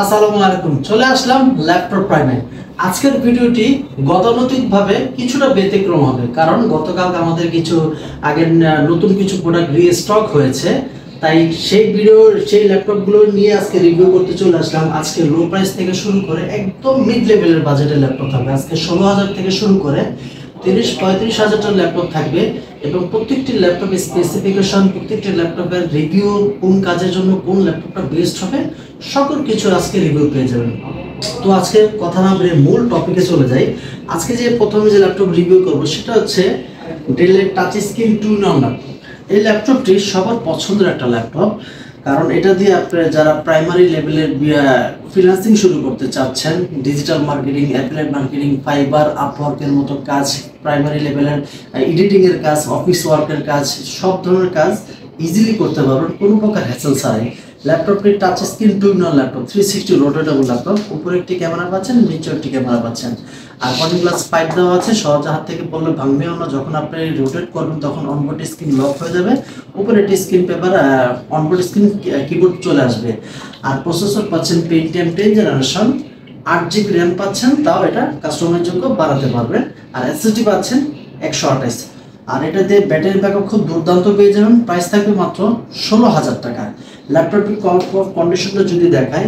আসসালামু আলাইকুম। চলে আসলাম ল্যাপটপ প্রাইমে। আজকের ভিডিওটি গতানুগতিকভাবে কিছুটা ব্যতিক্রম হবে, কারণ গতকাল আমাদের কিছু আগের নতুন কিছু প্রোডাক্ট রিস্টক হয়েছে, তাই সেই ল্যাপটপগুলো নিয়ে আজকে রিভিউ করতে চলে আসলাম। আজকে লো প্রাইস থেকে শুরু করে একদম মিড লেভেলের বাজেটের ল্যাপটপ থাকবে। আজকে 16,000 থেকে শুরু করে 30-35 হাজার ল্যাপটপ থাকবে এবং প্রত্যেকটি ল্যাপটপের স্পেসিফিকেশন, প্রত্যেকটি ল্যাপটপের রিভিউ, কোন কাজের জন্য কোন ল্যাপটপটা বেস্ট হবে, সকল কিছু আজকে রিভিউ পেয়ে যাবেন। তো আজকে কথা না বলে মূল টপিকে চলে যাই। আজকে যে প্রথমে যে ল্যাপটপ রিভিউ করব সেটা হচ্ছে ডেলের টাচ স্ক্রিন 2 নাম্বার। এই ল্যাপটপটি সবার পছন্দের একটা ল্যাপটপ, কারণ এটা দিয়ে আপনারা যারা প্রাইমারি লেভেলের ফ্রিল্যান্সিং শুরু করতে চাচ্ছেন, digital marketing, affiliate marketing, Fiverr, আপওয়ার্কের মতো কাজ, প্রাইমারি লেভেলের এডিটিংয়ের কাজ, অফিস ওয়ার্কের কাজ, সব ধরনের কাজ ইজিলি করতে পারবেন কোনো প্রকার হ্যাসেল ছাড়াই। ল্যাপটপটি touch screen 2 laptop, 360 rotatable laptop. উপরে একটি ক্যামেরা পাচ্ছেন, নিচে একটি ক্যামেরা পাচ্ছেন, আর বডি গ্লাস পাইপ দেওয়া আছে, সহজ হাত থেকে পড়লে ভাঙবেও না। যখন আপনি রোটেট করবেন তখন অনবোর্ড স্ক্রিন লক হয়ে যাবে, উপরে একটি screen paper, onboard screen keyboard চলে আসবে। আর প্রসেসর পাচ্ছেন Pentium 10 জেনারেশন, 8GB র্যাম পাচ্ছেন, তাও এটা কাস্টমারের জন্য বাড়াতে পারবেন। আর এসএসডি পাচ্ছেন 128। আর এটা দিয়ে ব্যাটারি ব্যাকআপ খুব দুর্দান্ত পেয়ে যাবেন। প্রাইস থাকবে মাত্র 16,000 টাকা। ল্যাপটপটির কন্ডিশনটা যদি দেখায়,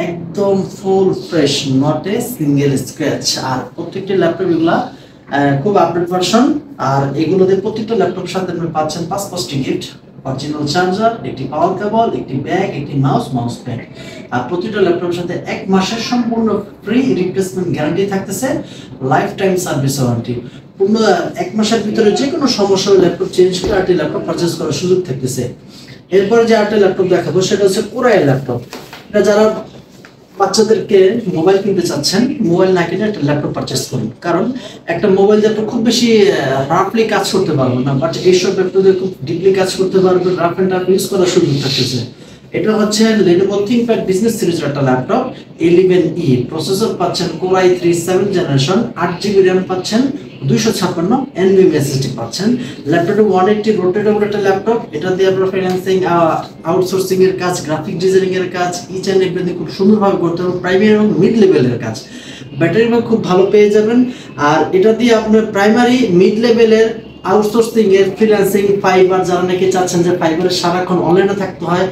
একদম full fresh, not a single scratch. আর প্রত্যেকটি ল্যাপটপ এগুলা খুব আপডেট ভার্সন। আর এগুলোতে প্রত্যেকটা ল্যাপটপের সাথে আপনি পাচ্ছেন 5টি গিফট: অরিজিনাল চার্জার, একটি পাওয়ার কেবল, একটি ব্যাগ, একটি মাউস প্যাড। আর প্রতিটা ল্যাপটপের সাথে 1 মাসের সম্পূর্ণ ফ্রি রিপ্লেসমেন্ট গ্যারান্টি থাকতেছে, লাইফ টাইম সার্ভিস ওয়ারেন্টি। পূর্ণ 1 মাসের ভিতরে যে কোনো সমস্যা হলে ল্যাপটপ চেঞ্জ করে আরেকটি ল্যাপটপ পারচেজ করার সুযোগ থাকতেছে। এরপরে যে আরেকটা ল্যাপটপ দেখাবো সেটা হচ্ছে কোরাই ল্যাপটপ। এটা যারা বাচ্চাদেরকে মোবাইল কিনতে চাচ্ছেন, মোবাইল না কিনে একটা ল্যাপটপ পারচেস করুন, কারণ একটা মোবাইল দিয়ে আপনি খুব বেশি রাফলি কাজ করতে পারবেন না, বাট এইসব ল্যাপটপ দিয়ে খুব ডিপলি কাজ করতে পারবেন, রাফ অ্যান্ড টাফ ইউজ করার সুযোগ থাকতেছে। এটা হচ্ছে Lenovo ThinkPad বিজনেস সিরিজের একটা ল্যাপটপ, 11E। প্রসেসর পাচ্ছেন Core i3 7th generation, 8GB RAM পাচ্ছেন, 256 NVMe SSD পাচ্ছেন। ল্যাপটপে 180 রোটেটেবল একটা ল্যাপটপ। এটা দিয়ে আপনারা ফ্রিল্যান্সিং, আউটসোর্সিং এর কাজ, গ্রাফিক ডিজাইনিং এর কাজ, ইচ অ্যান্ড এভরিথিং খুব সুন্দরভাবে করতে পারবেন, প্রাইমারি এবং মিড লেভেলের কাজ। ব্যাটারি ব্যাক খুব ভালো পেয়ে যাবেন। আর এটা দিয়ে আপনার প্রাইমারি, মিড লেভেলের, আউটসোর্সিং এর, ফ্রিল্যান্সিং, ফাইবার, যারা নাকি চাচ্ছেন যে ফাইবারের সারাক্ষণ অনলাইনে থাকতে হয়,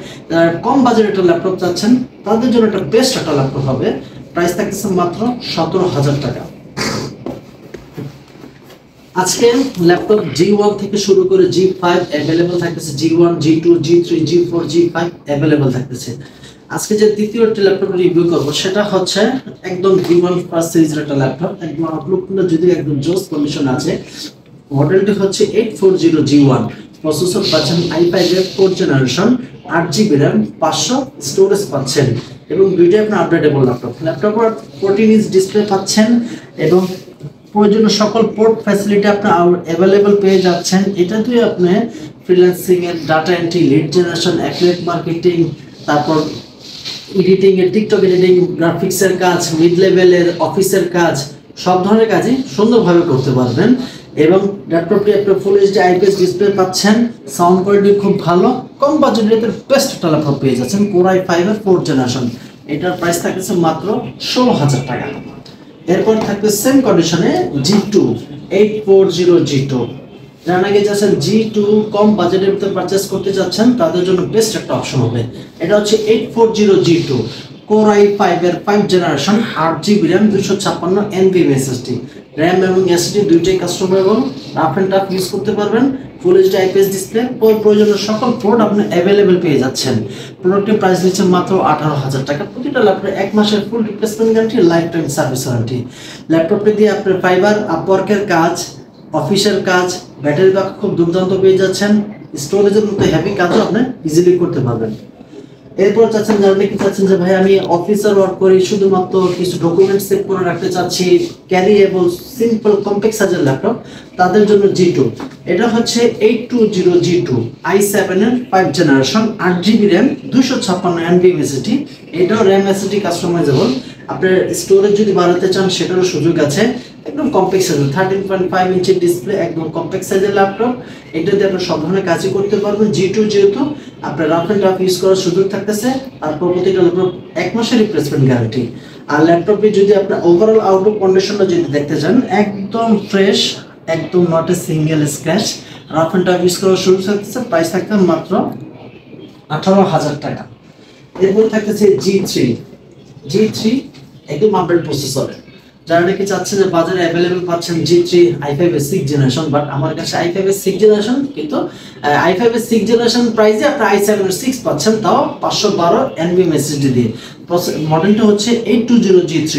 কম বাজেটের একটা ল্যাপটপ চাচ্ছেন, তাদের জন্য একটা বেস্ট একটা ল্যাপটপ হবে। প্রাইস থাকতেছে মাত্র 17,000 টাকা। আজকে ল্যাপটপ G1 থেকে শুরু করে G5 অ্যাভেলেবল থাকতেছে, G1, G2, G3, G4, G5 available থাকতেছে। আজকে যে দ্বিতীয় একটা ল্যাপটপ রিভিউ করবো সেটা হচ্ছে একদম G1 ফার্স্ট সিরিজের একটা ল্যাপটপ। একদম আউটলুকটা যদি একদম জোস কন্ডিশন আছে। মডেলটি হচ্ছে 840 G1। প্রসেসর পাচ্ছেন i5 এর 4th generation, 8GB RAM, 500 storage পাচ্ছেন, এবং দুইটাই আপনার আপডেটেবল ল্যাপটপ। ল্যাপটপের 14 ইঞ্চ ডিসপ্লে পাচ্ছেন এবং প্রয়োজনীয় সকল পোর্ট ফ্যাসিলিটি আপনি অ্যাভেলেবল পেয়ে যাচ্ছেন। এটা দিয়ে আপনি ফ্রিল্যান্সিং এর, data entry, lead generation, affiliate marketing, তারপর এডিটিং এর, টিকটক এডিটিং, গ্রাফিক্সের কাজ, মিড লেভেলের অফিসের কাজ, সব ধরনের কাজই সুন্দরভাবে করতে পারবেন। এবং ল্যাপটপটি আপনি ফুল এইচডি IPS ডিসপ্লে পাচ্ছেন, সাউন্ড কোয়ালিটি খুব ভালো, কম বাজেটের বেস্ট একটা ল্যাপটপ পেয়ে যাচ্ছেন, Core i5 এর 4th জেনারেশন। এটার প্রাইস থাকতেছে মাত্র 16,000 টাকা। এরপর থাকবে সেম কন্ডিশনে G2, 840 G2। যারা নাকি যাচ্ছেন G2 কম বাজেটের ভিতরে পারচেস করতে যাচ্ছেন, তাদের জন্য বেস্ট একটা অপশন হবে। এটা হচ্ছে 840 G2, Core i5 এর 5th generation, 8GB RAM, 256 NVMe SSD। RAM এবং SSD দুইটাই customisable, rough and tough use করতে পারবেন। ফুল এইচডি IPS ডিসপ্লে, প্রয়োজনীয় সকল পোর্ট আপনি অ্যাভেলেবেল পেয়ে যাচ্ছেন। প্রোডাক্টের প্রাইস নিচ্ছে মাত্র 18,000 টাকা। প্রতিটা ল্যাপটপে 1 মাসের ফুল replacement guarantee, life time service warranty. ল্যাপটপটি দিয়ে আপনার ফাইবার, আপওয়ার্কের কাজ, অফিসের কাজ, ব্যাটারি ব্যাকআপ খুব দুর্দান্ত পেয়ে যাচ্ছেন। স্টোরেজের মতো হেভি কাজও আপনি ইজিলি করতে পারবেন। এরপর চাচ্ছেন, যারা নাকি চাচ্ছেন যে ভাই আমি অফিসার ওয়ার্ক করি, শুধুমাত্র কিছু ডকুমেন্ট সেভ করে রাখতে চাচ্ছি, ক্যারিয়েবল, সিম্পল, কম্প্যাক্ট সাইজের ল্যাপটপ, তাদের জন্য G2। এটা হচ্ছে 820 G2, i7 এর 5th generation, 8GB RAM, 256 NVMe SSD। এটাও র্যাম SSD কাস্টমাইজেবল। আপনার স্টোরেজ যদি বাড়াতে চান সেটারও সুযোগ আছে। একদম কম্প্যাক্ট সাইজের 13.5 ইঞ্চির ডিসপ্লে, একদম কম্প্যাক্ট সাইজের ল্যাপটপ। এটাতে আপনি সব ধরনের কাজই করতে পারবেন। G2 যেহেতু আপনার রাফ এন্ড টাফ ইউজ করার সুযোগ থাকতেছে, আর প্রতিটা ল্যাপটপ 1 মাসের রিপ্লেসমেন্ট গ্যারান্টি। আর ল্যাপটপে যদি আপনার ওভারঅল আউটলুক কন্ডিশনটা যদি দেখতে চান, একদম ফ্রেশ, একদম not a single scratch, rough and tough use করার সুযোগ থাকতেছে। প্রাইস থাকতে মাত্র 18,000 টাকা। এরপর থাকতেছে G3 একদম আপডেট প্রসেসর। যারা নাকি চাচ্ছেন যে বাজারে অ্যাভেলেবল পাচ্ছেন G3 i5 এর 6th জেনারেশন, বাট আমার কাছে i5 এর 6th জেনারেশন, কিন্তু i5 এর 6th জেনারেশন প্রাইসে আপনি i7 এর 6 পাচ্ছেন, তাও 512 NVMe SSD দিয়ে। মডেলটা হচ্ছে 820G3,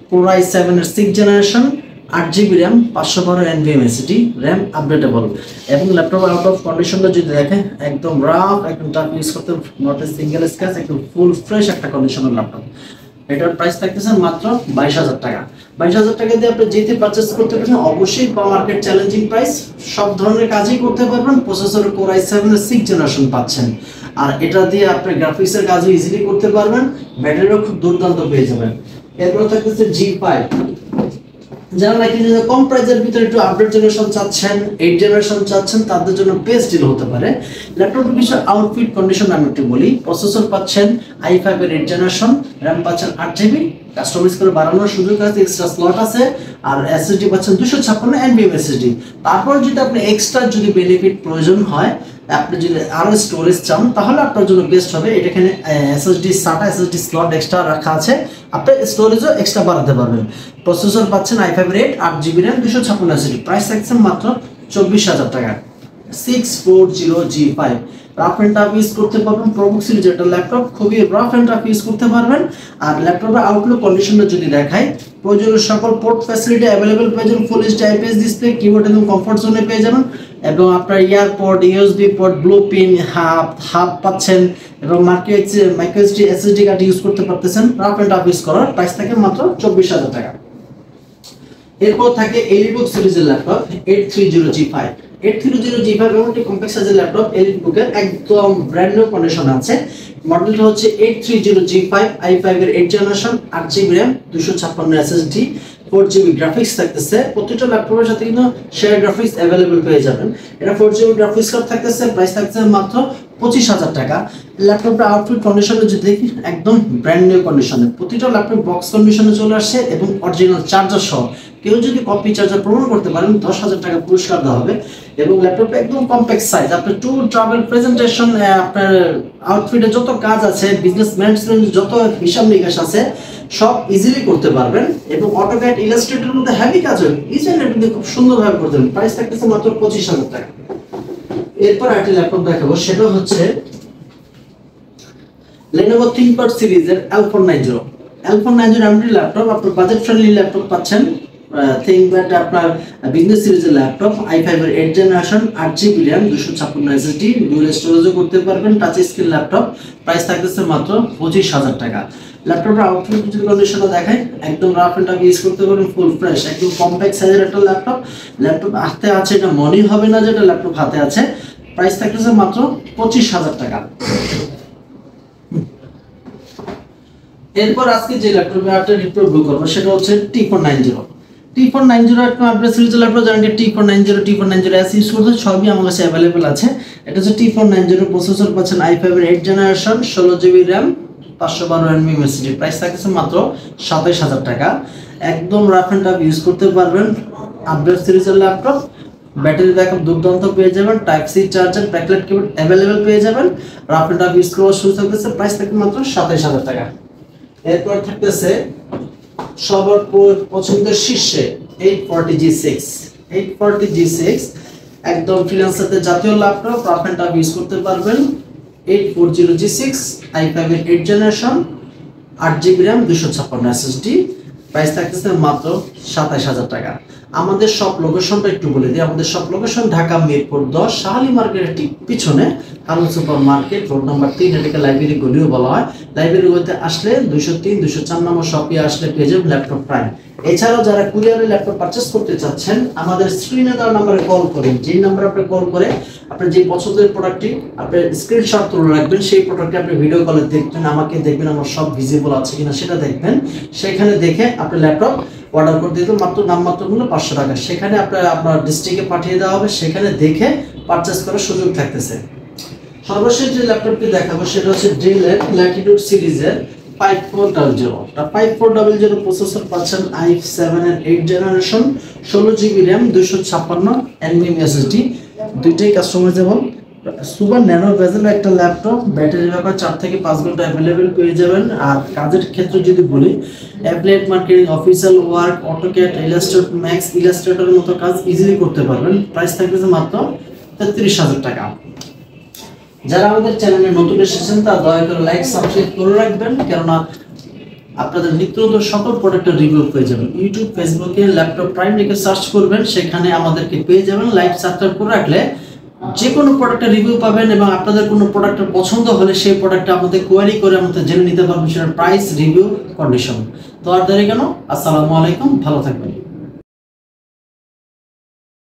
Core i7 এর 6th generation, 8GB RAM, 512 NVMe SSD, RAM updatable. এবং ল্যাপটপ আউট অফ কন্ডিশনটা যদি দেখেন, একদম রাফ, একদম টাফ ইউজ করতে, নট এ সিঙ্গেল স্ক্র্যাচ, একদম ফুল ফ্রেশ একটা কন্ডিশনের ল্যাপটপ। এটার প্রাইস থাকতেছে মাত্র 22,000 টাকা। 22,000 টাকা দিয়ে আপনি যেতে পারচেজ করতে পারেন, অবশ্যই মার্কেট চ্যালেঞ্জিং প্রাইস, সব ধরনের কাজই করতে পারবেন। প্রসেসর Core i7 এর 6th জেনারেশন পাচ্ছেন, আর এটা দিয়ে আপনি গ্রাফিক্সের কাজও ইজিলি করতে পারবেন, ব্যাটারিও খুব দুর্দান্ত পেয়ে যাবেন। এরপর থাকতেছে G5। যারা নাকি কম প্রাইসের ভিতরে একটু আপডেট জেনারেশন চাচ্ছেন, 8th জেনারেশন চাচ্ছেন, তাদের জন্য বেস্ট ডিল হতে পারে। ল্যাপটপের কিছু আউটফিট কন্ডিশন আমি একটু বলি। প্রসেসর পাচ্ছেন i5 এর 8th জেনারেশন, RAM পাচ্ছেন 8GB, কাস্টমাইজ করে বাড়ানোর সুযোগ আছে, এক্সট্রা স্লট আছে, আর SSD পাচ্ছেন 256 NVMe SSD। তারপর যদি আপনি এক্সট্রা যদি বেনিফিট প্রয়োজন হয়, আপনি যদি আরো স্টোরেজ চান, তাহলে আপনার জন্য বেস্ট হবে। এখানে SSD SATA SSD slot extra রাখা আছে, আপনি স্টোরেজও এক্সট্রা বাড়াতে পারবেন। প্রসেসর পাচ্ছেন i5 এর 8GB RAM, 256 SSD। প্রাইস থাকছে মাত্র 24,000 টাকা। 640G5 rough and tough use করতে পারবেন। প্রোবুক সিরিজ একটা ল্যাপটপ, খুবই রাফ এন্ড টাফ ইউজ করতে পারবেন। আর ল্যাপটপের আউটলুক কন্ডিশনটা যদি দেখাই, প্রয়োজনীয় সকল পোর্ট ফ্যাসিলিটি অ্যাভেলেবল পেয়ে যাবেন। Full HD IPS display, keyboard এবং কমফোর্ট জোনে পেয়ে যাবেন, এবং আপনার EarPod, USB port, blue pin, hub পাচ্ছেন, এবং micro SD SSD card use করতে পারতেছেন রাফ এন্ড টাফ ইউজ করার। প্রাইস থাকে মাত্র 24,000 টাকা। এরপর থাকে এলিটবুক সিরিজের ল্যাপটপ 830G5। 830G5 এমন একটি কম্প্যাক্ট সাইজের ল্যাপটপ, এলিটবুকের একদম ব্র্যান্ড নিউ কন্ডিশন আছে। মডেলটা হচ্ছে 830G5, i5 এর 8th generation, 8GB RAM, 256 SSD, 4GB graphics থাকতেছে। প্রতিটা ল্যাপটপের সাথে কিন্তু শেয়ার গ্রাফিক্স অ্যাভেলেবল পেয়ে যাবেন। এটা 4GB গ্রাফিক্স কার্ড থাকতেছে। প্রাইস থাকছে মাত্র 25,000 টাকা। ল্যাপটপের আউটফিট কন্ডিশনে যদি দেখি, একদম ব্র্যান্ড নিউ কন্ডিশনে, প্রতিটা ল্যাপটপ বক্স কন্ডিশনে চলে আসছে, এবং অরিজিনাল চার্জার সহ। কেউ যদি কপি চার্জার প্রমাণ করতে পারেন, 10,000 টাকা পুরস্কার দেওয়া হবে। এবং ল্যাপটপটা একদম কম্প্যাক্ট সাইজ, আপনার ট্যুর ট্রাভেল প্রেজেন্টেশন, আপনার আউটফিটে যত কাজ আছে, বিজনেস ম্যানেজমেন্ট যত হিসাব নিকাশ আছে, সব ইজিলি করতে পারবেন। এবং অটোক্যাড, ইলাস্ট্রেটরের মধ্যে হেভি কাজ হয়, ইজিলি খুব সুন্দরভাবে করতে পারবেন। প্রাইস থাকতেছে মাত্র 25,000 টাকা। এরপর আরেকটি ল্যাপটপ দেখাবো, সেটা হচ্ছে Lenovo ThinkPad সিরিজের L490। L490 এমন ল্যাপটপ, আপনার বাজেট ফ্রেন্ডলি ল্যাপটপ পাচ্ছেন। ThinkPad আপনার বিজনেস সিরিজের ল্যাপটপ, i5 এর 8th generation, 8GB RAM, 256 SSD, dual স্টোরেজও করতে পারবেন, টাচ স্ক্রিন ল্যাপটপ। প্রাইস থাকতেছে মাত্র 25,000 টাকা। ল্যাপটপের আউটফিট কন্ডিশনটা দেখাই, একদম রাফ এন্ড টাফ ইউজ করতে পারবেন, ফুল ফ্রেশ, একদম কম্প্যাক্ট সাইজের একটা ল্যাপটপ। ল্যাপটপ হাতে আছে, এটা মনেই হবে না যে এটা ল্যাপটপ হাতে আছে। প্রাইস থাকতেছে মাত্র 25,000 টাকা। এরপর আজকে যে ল্যাপটপে রিভিউ করবো, সেটা হচ্ছে T490। T490 একটা আপডেট সিরিজের ল্যাপটপ, জানেন T490 ইউজ করতে, সবই আমার কাছে অ্যাভেলেবল আছে। এটা হচ্ছে T490, প্রসেসর পাচ্ছেন i5 এর 8th generation, 16GB RAM, 512 NVMe SSD। Price থাকছে মাত্র 27,000 টাকা। একদম রাফ এন্ড টাফ ইউজ করতে পারবেন, আপডেট সিরিজের ল্যাপটপ। ব্যাটারি ব্যাকআপ দুর্দান্ত পেয়ে যাবেন, type C charger, backlight keyboard available পেয়ে যাবেন, রাফ এন্ড টাফ ইউজ করার সুযোগ থাকতেছে। প্রাইস থাকে মাত্র 27,000 টাকা। এরপর থাকতেছে সবার পছন্দের শীর্ষে 840G6 একদম ফ্রিল্যান্সারদের জাতীয় laptop, rough and tough use করতে পারবেন। 840G6, i5 এর 8th generation, 8GB RAM, 256 SSD। Price থাকতেছে মাত্র 27,000 টাকা। আমাদের সব লোকেশনটা একটু বলে দিই। আমাদের সব লোকেশন ঢাকা মিরপুর 10, শাহালি মার্কেটের ঠিক পিছনে Harun super market, road number 3, এটাকে লাইব্রেরি গলিও বলা হয়। লাইব্রেরি হতে আসলে 203, 204 নম্বর শপে আসলে পেয়ে যাবেন ল্যাপটপ প্রাইম। এছাড়াও যারা কুরিয়ারে ল্যাপটপ পারচেস করতে চাচ্ছেন, আমাদের স্ক্রিনে দেওয়া নম্বরে কল করেন। যেই নাম্বারে আপনি কল করে আপনার যে পছন্দের প্রোডাক্টটি আপনি স্ক্রিনশট তুলে রাখবেন, সেই প্রোডাক্টটি আপনি ভিডিও কলে দেখবেন, আমাকে দেখবেন, আমার সব ভিজিবল আছে কিনা সেটা দেখবেন। সেখানে দেখে আপনি ল্যাপটপ অর্ডার করে দিতে মাত্র নামমাত্র মূল্য 500 টাকা। সেখানে আপনার ডিস্ট্রিক্টে পাঠিয়ে দেওয়া হবে, সেখানে দেখে পারচেজ করার সুযোগ থাকতেছে। সর্বশেষ যে ল্যাপটপটি দেখাবো সেটা হচ্ছে ডেলের ল্যাটিটিউড সিরিজের 5400। 5400 প্রসেসর পাচ্ছেন i7 এর 8 generation, 16GB RAM, 256 NVMe SSD, দুইটাই কাস্টমাইজেবল। সুপার ন্যানো বেজেল একটা ল্যাপটপ, ব্যাটারি ব্যাকআপ 4 থেকে 5 ঘন্টা অ্যাভেলেবেল পেয়ে যাবেন। আর কাজের ক্ষেত্রে যদি বলি, applied marketing, official work, AutoCAD, Illustrator Max, ইলাস্ট্রেটরের মতো কাজ ইজিলি করতে পারবেন। প্রাইস থাকবে মাত্র 33,000 টাকা। যারা আমাদের চ্যানেলে নতুন এসেছেন তারা দয়া করে লাইক সাবস্ক্রাইব করে রাখবেন, কেননা আপনাদের নিত্য নতুন সকল প্রোডাক্টের রিভিউ পেয়ে যাবেন। ইউটিউব, ফেসবুকে ল্যাপটপ প্রাইম লিখে সার্চ করবেন, সেখানে আমাদেরকে পেয়ে যাবেন। লাইক সাবস্ক্রাইব করে রাখলে যে কোনো প্রোডাক্টের রিভিউ পাবেন, এবং আপনাদের কোনো প্রোডাক্টের পছন্দ হলে সেই প্রোডাক্টটা আমাদের কোয়ারি করে আমাদের জেনে নিতে পারবেন, সেটার প্রাইস, রিভিউ, কন্ডিশন। তো আর দেরি কেন, আসসালামু আলাইকুম, ভালো থাকবেন।